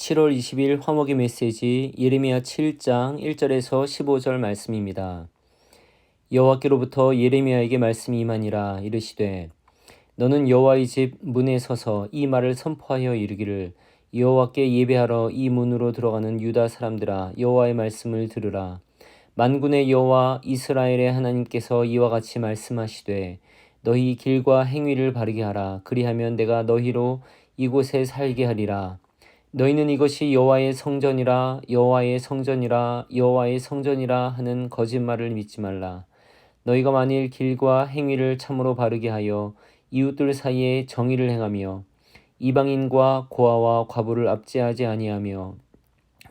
7월 20일 화목의 메시지 예레미야 7장 1절에서 15절 말씀입니다. 여호와께로부터 예레미야에게 말씀이 임하니라. 이르시되 너는 여호와의 집 문에 서서 이 말을 선포하여 이르기를 여호와께 예배하러 이 문으로 들어가는 유다 사람들아, 여호와의 말씀을 들으라. 만군의 여호와 이스라엘의 하나님께서 이와 같이 말씀하시되 너희 길과 행위를 바르게 하라. 그리하면 내가 너희로 이곳에 살게 하리라. 너희는 이것이 여호와의 성전이라 여호와의 성전이라 여호와의 성전이라 하는 거짓말을 믿지 말라. 너희가 만일 길과 행위를 참으로 바르게 하여 이웃들 사이에 정의를 행하며 이방인과 고아와 과부를 압제하지 아니하며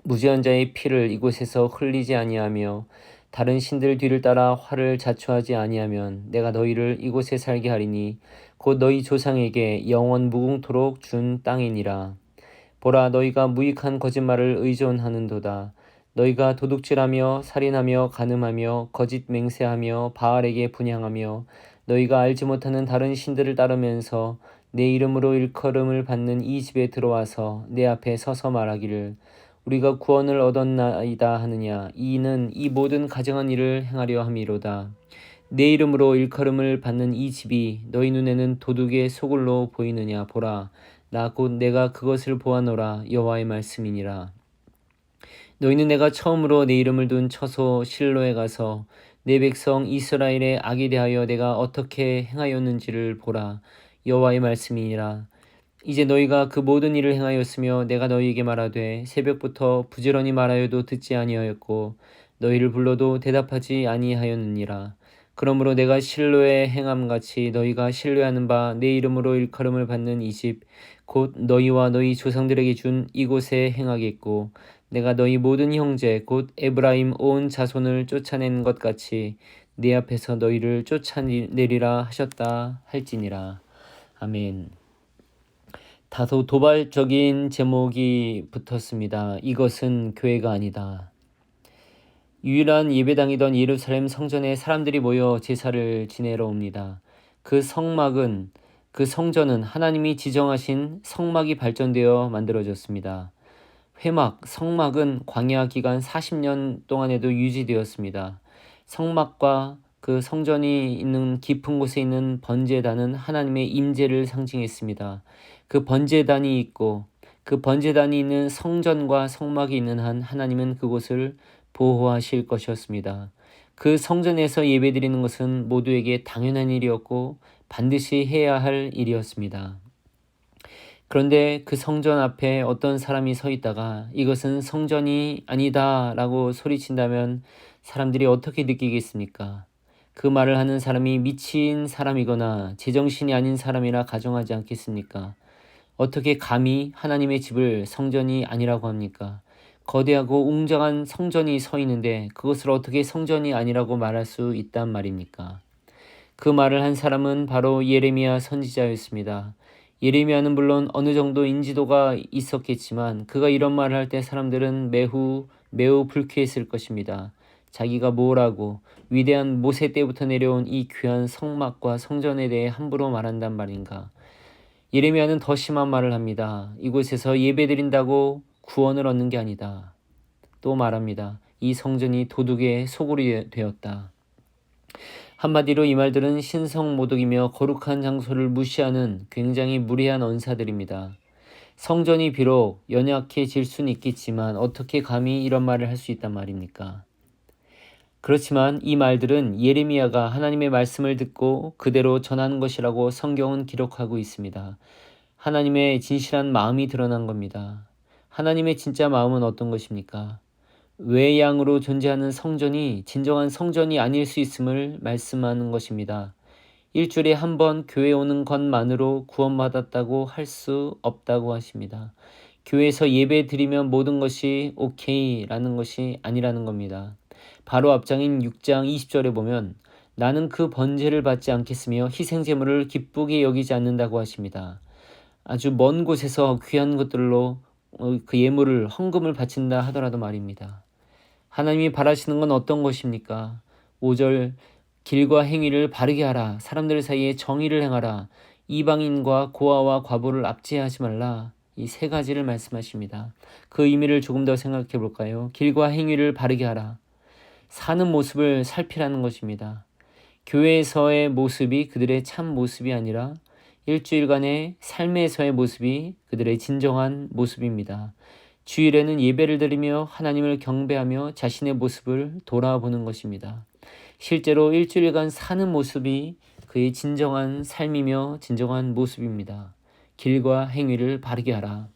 무죄한 자의 피를 이곳에서 흘리지 아니하며 다른 신들 뒤를 따라 화를 자초하지 아니하면 내가 너희를 이곳에 살게 하리니 곧 너희 조상에게 영원 무궁토록 준 땅이니라. 보라, 너희가 무익한 거짓말을 의존하는도다. 너희가 도둑질하며 살인하며 간음하며 거짓 맹세하며 바알에게 분향하며 너희가 알지 못하는 다른 신들을 따르면서 내 이름으로 일컬음을 받는 이 집에 들어와서 내 앞에 서서 말하기를 우리가 구원을 얻었나이다 하느냐. 이는 이 모든 가증한 일을 행하려 함이로다. 내 이름으로 일컬음을 받는 이 집이 너희 눈에는 도둑의 소굴로 보이느냐. 보라, 나 곧 내가 그것을 보아노라. 여호와의 말씀이니라. 너희는 내가 처음으로 내 이름을 둔 처소 실로에 가서 내 백성 이스라엘의 악에 대하여 내가 어떻게 행하였는지를 보라. 여호와의 말씀이니라. 이제 너희가 그 모든 일을 행하였으며 내가 너희에게 말하되 새벽부터 부지런히 말하여도 듣지 아니하였고 너희를 불러도 대답하지 아니하였느니라. 그러므로 내가 실로에 행함같이 너희가 신뢰하는 바 내 이름으로 일컬음을 받는 이 집 곧 너희와 너희 조상들에게 준 이곳에 행하겠고 내가 너희 모든 형제 곧 에브라임 온 자손을 쫓아낸 것 같이 내 앞에서 너희를 쫓아내리라 하셨다 할지니라. 아멘. 다소 도발적인 제목이 붙었습니다. 이것은 교회가 아니다. 유일한 예배당이던 예루살렘 성전에 사람들이 모여 제사를 지내러 옵니다. 그 성전은 하나님이 지정하신 성막이 발전되어 만들어졌습니다. 성막은 광야 기간 40년 동안에도 유지되었습니다. 성막과 그 성전이 있는 깊은 곳에 있는 번제단은 하나님의 임재를 상징했습니다. 그 번제단이 있고 그 번제단이 있는 성전과 성막이 있는 한 하나님은 그곳을 보호하실 것이었습니다. 그 성전에서 예배드리는 것은 모두에게 당연한 일이었고 반드시 해야 할 일이었습니다. 그런데 그 성전 앞에 어떤 사람이 서 있다가 이것은 성전이 아니다 라고 소리친다면 사람들이 어떻게 느끼겠습니까? 그 말을 하는 사람이 미친 사람이거나 제정신이 아닌 사람이라 가정하지 않겠습니까? 어떻게 감히 하나님의 집을 성전이 아니라고 합니까? 거대하고 웅장한 성전이 서 있는데 그것을 어떻게 성전이 아니라고 말할 수 있단 말입니까? 그 말을 한 사람은 바로 예레미야 선지자였습니다. 예레미야는 물론 어느 정도 인지도가 있었겠지만 그가 이런 말을 할 때 사람들은 매우 불쾌했을 것입니다. 자기가 뭐라고 위대한 모세 때부터 내려온 이 귀한 성막과 성전에 대해 함부로 말한단 말인가. 예레미야는 더 심한 말을 합니다. 이곳에서 예배드린다고 구원을 얻는 게 아니다. 또 말합니다. 이 성전이 도둑의 소굴이 되었다. 한마디로 이 말들은 신성모독이며 거룩한 장소를 무시하는 굉장히 무례한 언사들입니다. 성전이 비록 연약해질 수는 있겠지만 어떻게 감히 이런 말을 할 수 있단 말입니까? 그렇지만 이 말들은 예레미야가 하나님의 말씀을 듣고 그대로 전하는 것이라고 성경은 기록하고 있습니다. 하나님의 진실한 마음이 드러난 겁니다. 하나님의 진짜 마음은 어떤 것입니까? 외양으로 존재하는 성전이 진정한 성전이 아닐 수 있음을 말씀하는 것입니다. 일주일에 한 번 교회 오는 것만으로 구원받았다고 할 수 없다고 하십니다. 교회에서 예배 드리면 모든 것이 오케이라는 것이 아니라는 겁니다. 바로 앞장인 6장 20절에 보면 나는 그 번제를 받지 않겠으며 희생제물을 기쁘게 여기지 않는다고 하십니다. 아주 먼 곳에서 귀한 것들로 그 예물을 헌금을 바친다 하더라도 말입니다. 하나님이 바라시는 건 어떤 것입니까? 5절 길과 행위를 바르게 하라. 사람들 사이에 정의를 행하라. 이방인과 고아와 과부를 압제하지 말라. 이 세 가지를 말씀하십니다. 그 의미를 조금 더 생각해 볼까요? 길과 행위를 바르게 하라. 사는 모습을 살피라는 것입니다. 교회에서의 모습이 그들의 참 모습이 아니라 일주일간의 삶에서의 모습이 그들의 진정한 모습입니다. 주일에는 예배를 드리며 하나님을 경배하며 자신의 모습을 돌아보는 것입니다. 실제로 일주일간 사는 모습이 그의 진정한 삶이며 진정한 모습입니다. 길과 행위를 바르게 하라.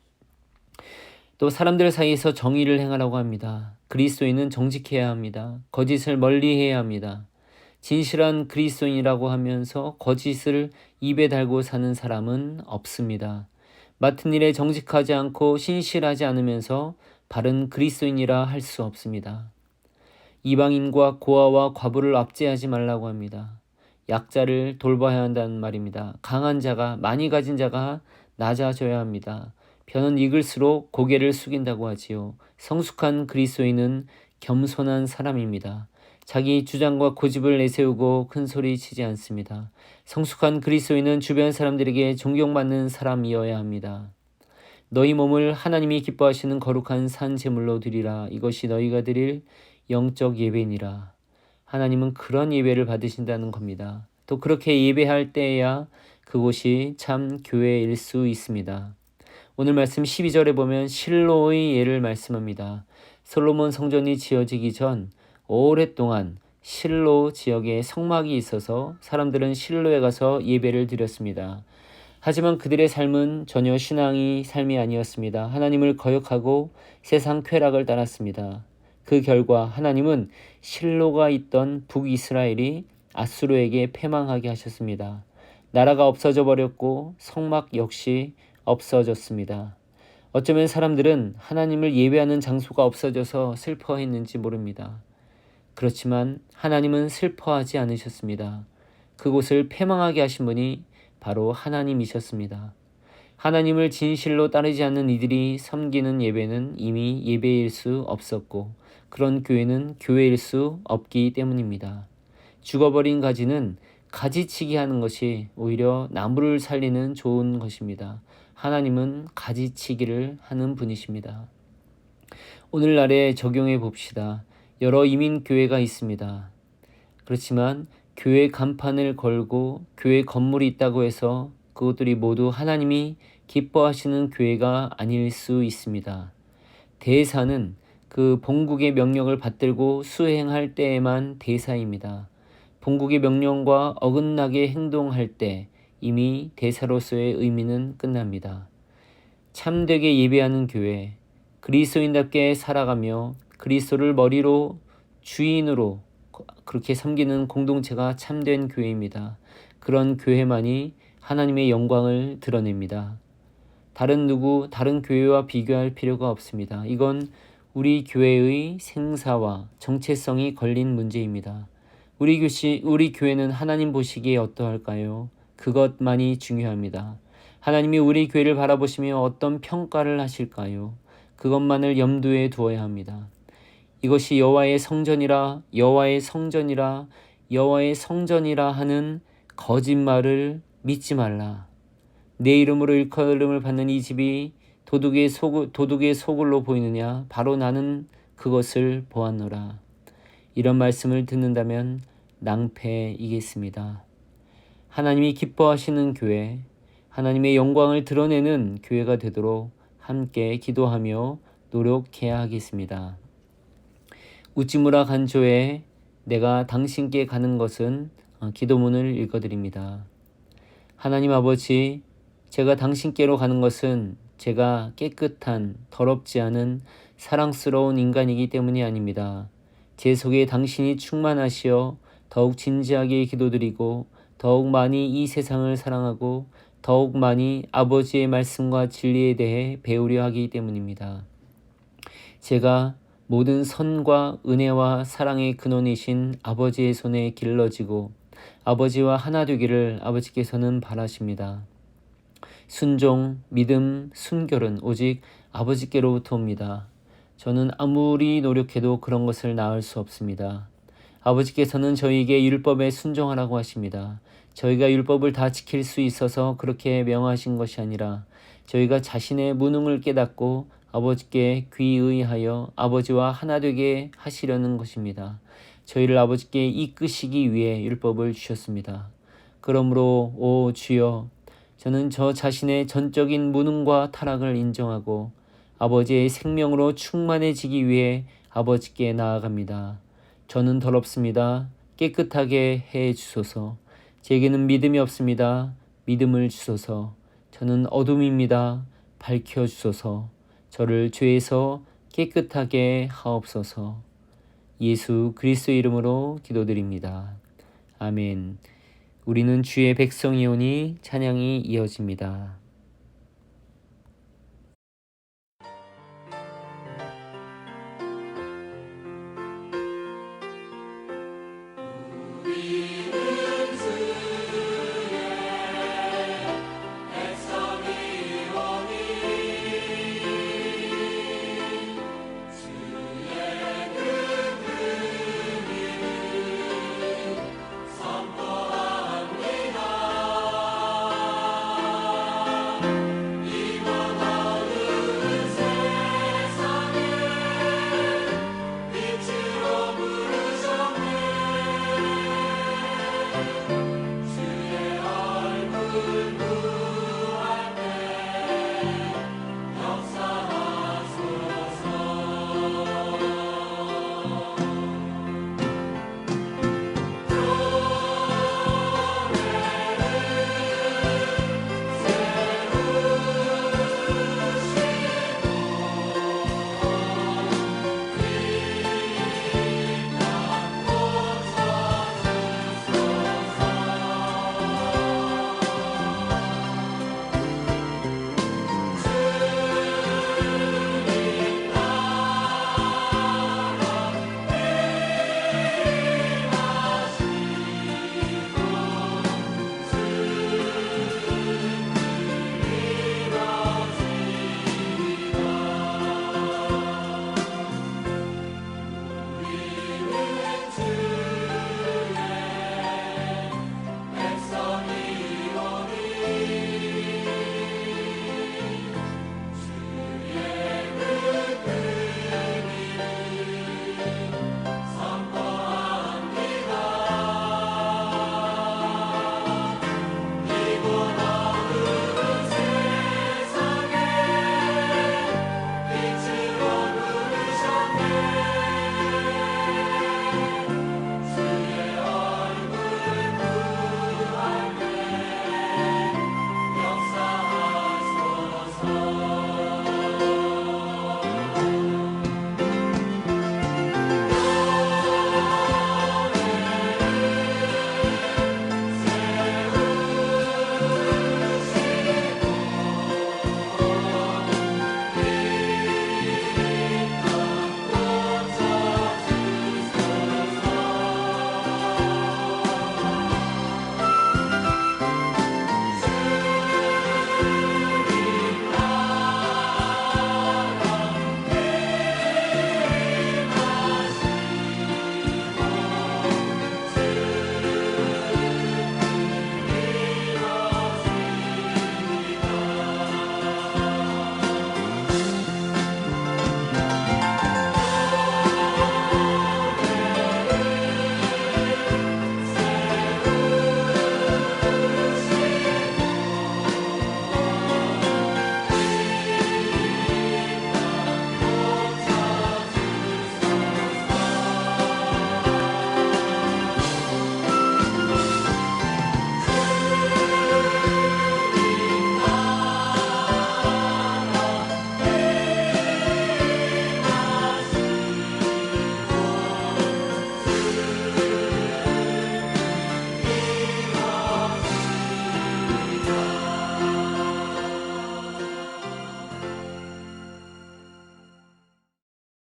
또 사람들 사이에서 정의를 행하라고 합니다. 그리스도인은 정직해야 합니다. 거짓을 멀리해야 합니다. 진실한 그리스도인이라고 하면서 거짓을 입에 달고 사는 사람은 없습니다. 맡은 일에 정직하지 않고 신실하지 않으면서 바른 그리스도인이라 할 수 없습니다. 이방인과 고아와 과부를 압제하지 말라고 합니다. 약자를 돌봐야 한다는 말입니다. 강한 자가, 많이 가진 자가 낮아져야 합니다. 변은 익을수록 고개를 숙인다고 하지요. 성숙한 그리스도인은 겸손한 사람입니다. 자기 주장과 고집을 내세우고 큰 소리 치지 않습니다. 성숙한 그리스도인은 주변 사람들에게 존경받는 사람이어야 합니다. 너희 몸을 하나님이 기뻐하시는 거룩한 산 제물로 드리라. 이것이 너희가 드릴 영적 예배니라. 하나님은 그런 예배를 받으신다는 겁니다. 또 그렇게 예배할 때에야 그곳이 참 교회일 수 있습니다. 오늘 말씀 12절에 보면 실로의 예를 말씀합니다. 솔로몬 성전이 지어지기 전 오랫동안 실로 지역에 성막이 있어서 사람들은 실로에 가서 예배를 드렸습니다. 하지만 그들의 삶은 전혀 신앙의 삶이 아니었습니다. 하나님을 거역하고 세상 쾌락을 따랐습니다. 그 결과 하나님은 실로가 있던 북이스라엘이 아수르에게 패망하게 하셨습니다. 나라가 없어져 버렸고 성막 역시 없어졌습니다. 어쩌면 사람들은 하나님을 예배하는 장소가 없어져서 슬퍼했는지 모릅니다. 그렇지만 하나님은 슬퍼하지 않으셨습니다. 그곳을 패망하게 하신 분이 바로 하나님이셨습니다. 하나님을 진실로 따르지 않는 이들이 섬기는 예배는 이미 예배일 수 없었고 그런 교회는 교회일 수 없기 때문입니다. 죽어버린 가지는 가지치기 하는 것이 오히려 나무를 살리는 좋은 것입니다. 하나님은 가지치기를 하는 분이십니다. 오늘날에 적용해 봅시다. 여러 이민교회가 있습니다. 그렇지만 교회 간판을 걸고 교회 건물이 있다고 해서 그것들이 모두 하나님이 기뻐하시는 교회가 아닐 수 있습니다. 대사는 그 본국의 명령을 받들고 수행할 때에만 대사입니다. 본국의 명령과 어긋나게 행동할 때 이미 대사로서의 의미는 끝납니다. 참되게 예배하는 교회, 그리스도인답게 살아가며 그리스도를 머리로 주인으로 그렇게 섬기는 공동체가 참된 교회입니다. 그런 교회만이 하나님의 영광을 드러냅니다. 다른 교회와 비교할 필요가 없습니다. 이건 우리 교회의 생사와 정체성이 걸린 문제입니다. 우리 교회는 하나님 보시기에 어떠할까요? 그것만이 중요합니다. 하나님이 우리 교회를 바라보시며 어떤 평가를 하실까요? 그것만을 염두에 두어야 합니다. 이것이 여호와의 성전이라 하는 거짓말을 믿지 말라. 내 이름으로 일컬음을 받는 이 집이 도둑의 소굴로 보이느냐? 바로 나는 그것을 보았노라. 이런 말씀을 듣는다면 낭패이겠습니다. 하나님이 기뻐하시는 교회, 하나님의 영광을 드러내는 교회가 되도록 함께 기도하며 노력해야 하겠습니다. 우찌무라 간조에 내가 당신께 가는 것은 기도문을 읽어드립니다. 하나님 아버지, 제가 당신께로 가는 것은 제가 깨끗한, 더럽지 않은 사랑스러운 인간이기 때문이 아닙니다. 제 속에 당신이 충만하시어 더욱 진지하게 기도드리고 더욱 많이 이 세상을 사랑하고 더욱 많이 아버지의 말씀과 진리에 대해 배우려 하기 때문입니다. 제가 모든 선과 은혜와 사랑의 근원이신 아버지의 손에 길러지고 아버지와 하나 되기를 아버지께서는 바라십니다. 순종, 믿음, 순결은 오직 아버지께로부터 옵니다. 저는 아무리 노력해도 그런 것을 낳을 수 없습니다. 아버지께서는 저희에게 율법에 순종하라고 하십니다. 저희가 율법을 다 지킬 수 있어서 그렇게 명하신 것이 아니라 저희가 자신의 무능을 깨닫고 아버지께 귀의하여 아버지와 하나 되게 하시려는 것입니다. 저희를 아버지께 이끄시기 위해 율법을 주셨습니다. 그러므로 오 주여, 저는 저 자신의 전적인 무능과 타락을 인정하고 아버지의 생명으로 충만해지기 위해 아버지께 나아갑니다. 저는 더럽습니다. 깨끗하게 해 주소서. 제게는 믿음이 없습니다. 믿음을 주소서. 저는 어둠입니다. 밝혀 주소서. 저를 죄에서 깨끗하게 하옵소서. 예수 그리스도의 이름으로 기도드립니다. 아멘. 우리는 주의 백성이오니 찬양이 이어집니다.